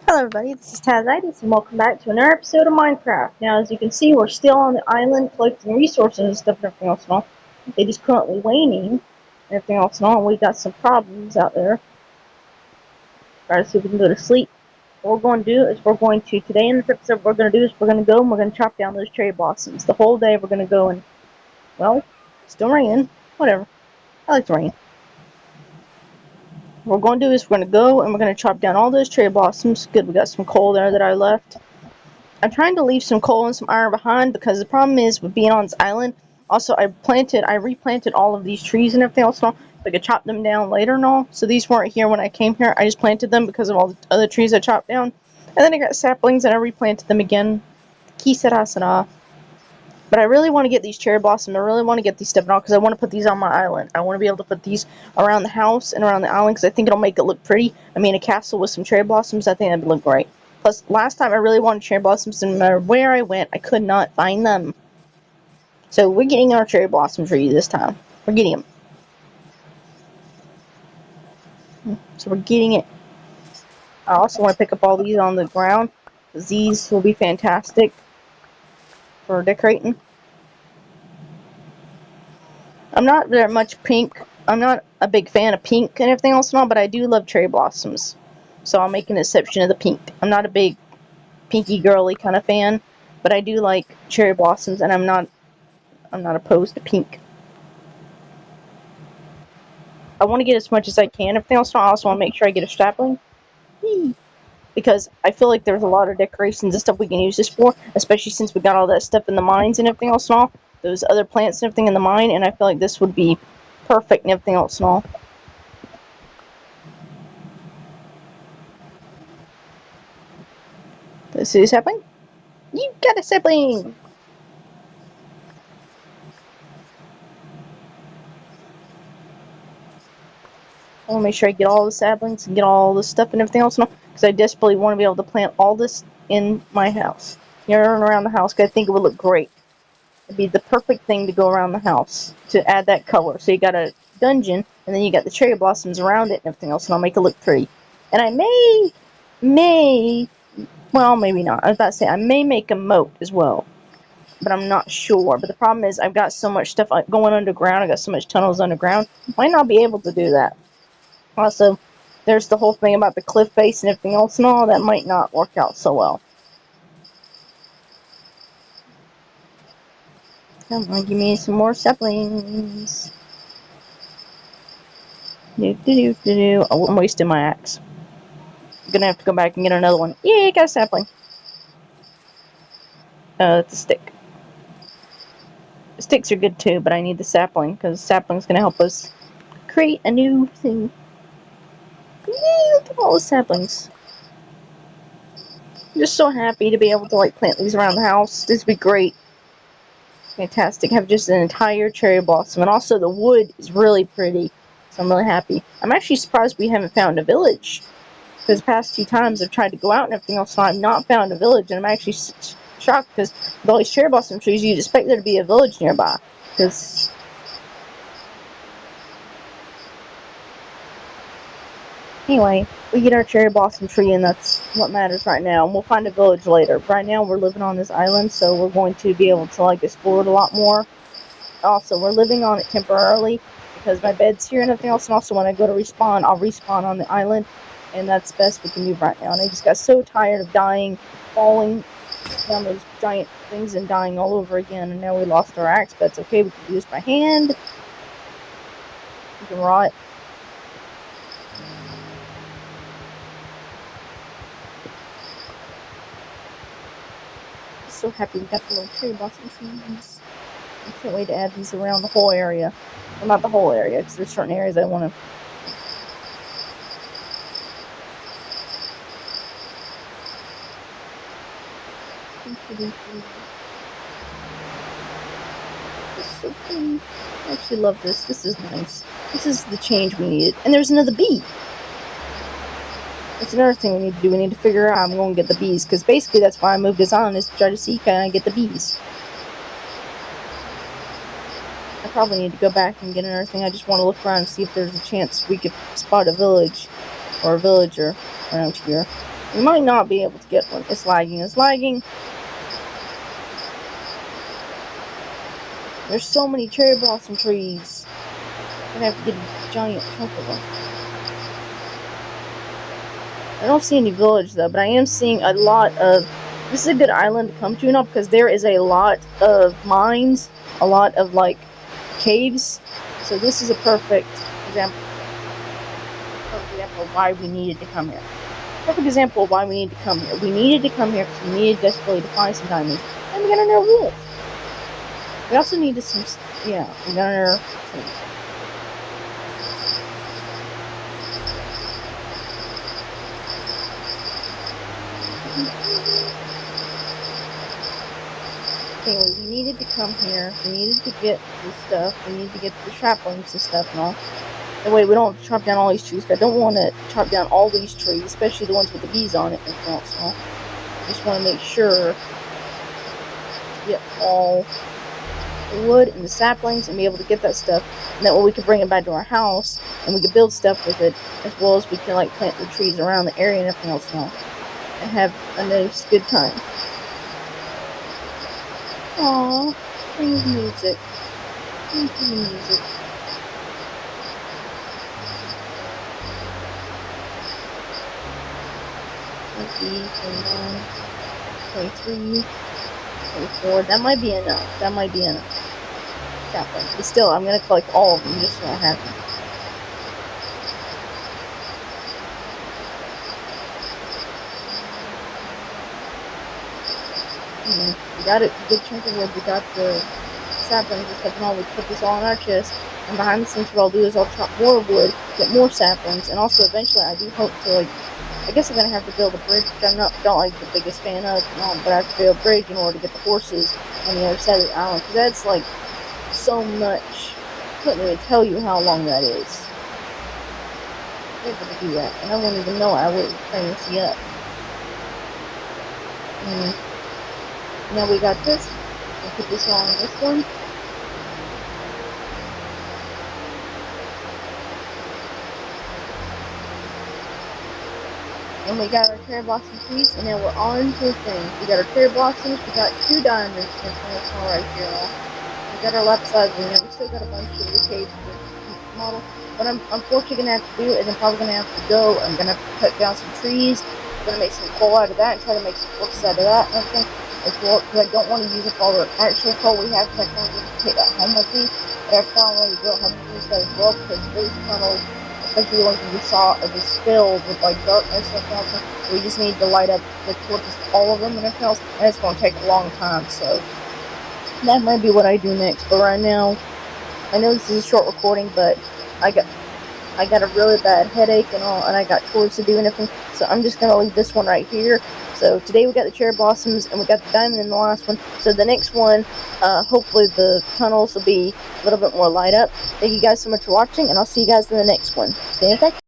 Hello everybody, this is Tazzitis and welcome back to another episode of Minecraft. Now as you can see, we're still on the island collecting resources and stuff and everything else and all. It is currently raining and everything else and all, and we got some problems out there. Try to see if we can go to sleep. What we're going to do is today in this episode, we're going to go and we're going to chop down those cherry blossoms. The whole day we're going to go and, well, it's still raining. Whatever. I like the rain. What we're going to do is we're going to go and we're going to chop down all those cherry blossoms. Good, we got some coal there that I left. I'm trying to leave some coal and some iron behind because the problem is with being on this island. Also, I replanted all of these trees and everything else and all. I could chop them down later and all. So these weren't here when I came here. I just planted them because of all the other trees I chopped down. And then I got saplings and I replanted them again. Que sera sera. But I really want to get these cherry blossoms. I really want to get these stuff and all because I want to put these on my island. I want to be able to put these around the house and around the island because I think it'll make it look pretty. I mean, a castle with some cherry blossoms, I think that'd look great. Plus, last time I really wanted cherry blossoms, and no matter where I went, I could not find them. So we're getting our cherry blossom tree this time. We're getting them. So we're getting it. I also want to pick up all these on the ground, because these will be fantastic for decorating. I'm not very much pink. I'm not a big fan of pink and everything else and all, but I do love cherry blossoms. So I'll make an exception of the pink. I'm not a big pinky girly kind of fan, but I do like cherry blossoms, and I'm not opposed to pink. I want to get as much as I can. Everything else, I also want to make sure I get a sapling, because I feel like there's a lot of decorations and stuff we can use this for, especially since we got all that stuff in the mines and everything else and all. Those other plants and everything in the mine, and I feel like this would be perfect and everything else and all. Let's see this sapling. You got a sapling! I want to make sure I get all the saplings and get all the stuff and everything else, because I desperately want to be able to plant all this in my house. You know, around the house, because I think it would look great. It'd be the perfect thing to go around the house to add that color. So you got a dungeon, and then you got the cherry blossoms around it and everything else, and I'll make it look pretty. And I well, maybe not. I was about to say, I may make a moat as well, but I'm not sure. But the problem is, I've got so much stuff going underground. I got so much tunnels underground. Might not be able to do that. Also, there's the whole thing about the cliff face and everything else and all. That might not work out so well. Come on, give me some more saplings. Oh, I'm wasting my axe. I'm gonna have to go back and get another one. Yay, got a sapling. It's a stick. The sticks are good too, but I need the sapling, because the sapling's gonna help us create a new thing. Yay, look at all the saplings. I'm just so happy to be able to plant these around the house. This would be great. Fantastic. Have just an entire cherry blossom, and also the wood is really pretty, so I'm really happy. I'm actually surprised we haven't found a village, because the past 2 times I've tried to go out and everything else, so I've not found a village, and I'm actually shocked, because with all these cherry blossom trees, you'd expect there to be a village nearby, because anyway, we get our cherry blossom tree, and that's what matters right now. And we'll find a village later. Right now, we're living on this island, so we're going to be able to explore it a lot more. Also, we're living on it temporarily because my bed's here and everything else. And also, when I go to respawn, I'll respawn on the island, and that's the best we can do right now. And I just got so tired of dying, falling down those giant things and dying all over again. And now we lost our axe, but it's okay. We can use my hand. We can rot. So happy we got the little cherry blossom trees. I can't wait to add these around the whole area. Well, not the whole area, because there's certain areas I want to. This is so pretty. I actually love this. This is nice. This is the change we needed. And there's another bee. That's another thing we need to do. We need to figure out how I'm going to get the bees, because basically that's why I moved this on, is to try to see can I get the bees. I probably need to go back and get another thing. I just want to look around and see if there's a chance we could spot a village or a villager around here. We might not be able to get one. It's lagging. It's lagging. There's so many cherry blossom trees. I'm gonna have to get a giant chunk of them. I don't see any village though, but I am seeing a lot of. This is a good island to come to now because there is a lot of mines, a lot of like caves. So this is a perfect example of why we needed to come here. Perfect example of why we needed to come here. We needed to come here because we needed desperately to find some diamonds, and we got another wolf. We also needed some. Yeah, we got another. Anyway, we needed to come here. We needed to get this stuff. We needed to get the saplings and stuff and all. That way we don't have to chop down all these trees. I don't want to chop down all these trees, especially the ones with the bees on it and stuff. So I just want to make sure to get all the wood and the saplings and be able to get that stuff. And that way we can bring it back to our house and we can build stuff with it, as well as we can like plant the trees around the area and everything else now, and have a nice good time. Aww, please music. Please music. Let's see, 29, 23, 24. That might be enough. That might be enough. Saplings. But still, I'm gonna collect all of them just so I have them. We got a good chunk of wood. We got the saplings and stuff and all. We put this all in our chest. And behind the scenes, what I'll do is I'll chop more wood, get more saplings, and also eventually I do hope to like. I guess I'm gonna have to build a bridge, which I'm not like the biggest fan of, but I have to build a bridge in order to get the horses on the other side of the island, because that's like so much. I couldn't even tell you how long that is. I'm able to do that, and I won't even know I would train this yet. Now we got this. We'll put this on this one. And we got our cherry blossom trees, and now we're on to things. We got our cherry blossoms, we got 2 diamonds in this one right here. We got our lapis lazuli, and we still got a bunch of the cage model. What I'm unfortunately gonna have to do is I'm probably gonna have to go. I'm gonna have to cut down some trees. I'm gonna make some coal out of that and try to make some books out of that and everything as well, because I don't want to use up all the actual coal we have, because I can't just take that home with me. But I probably will have to use that as well, because those tunnels, especially the ones we saw, are just filled with like darkness and stuff. We just need to light up the torches, all of them and everything else, and it's going to take a long time. So that might be what I do next. But right now, I know this is a short recording, but I got a really bad headache and all, and I got chores to do and everything. So I'm just gonna leave this one right here. So today we got the cherry blossoms and we got the diamond in the last one. So the next one, hopefully the tunnels will be a little bit more light up. Thank you guys so much for watching, and I'll see you guys in the next one. Stay in touch.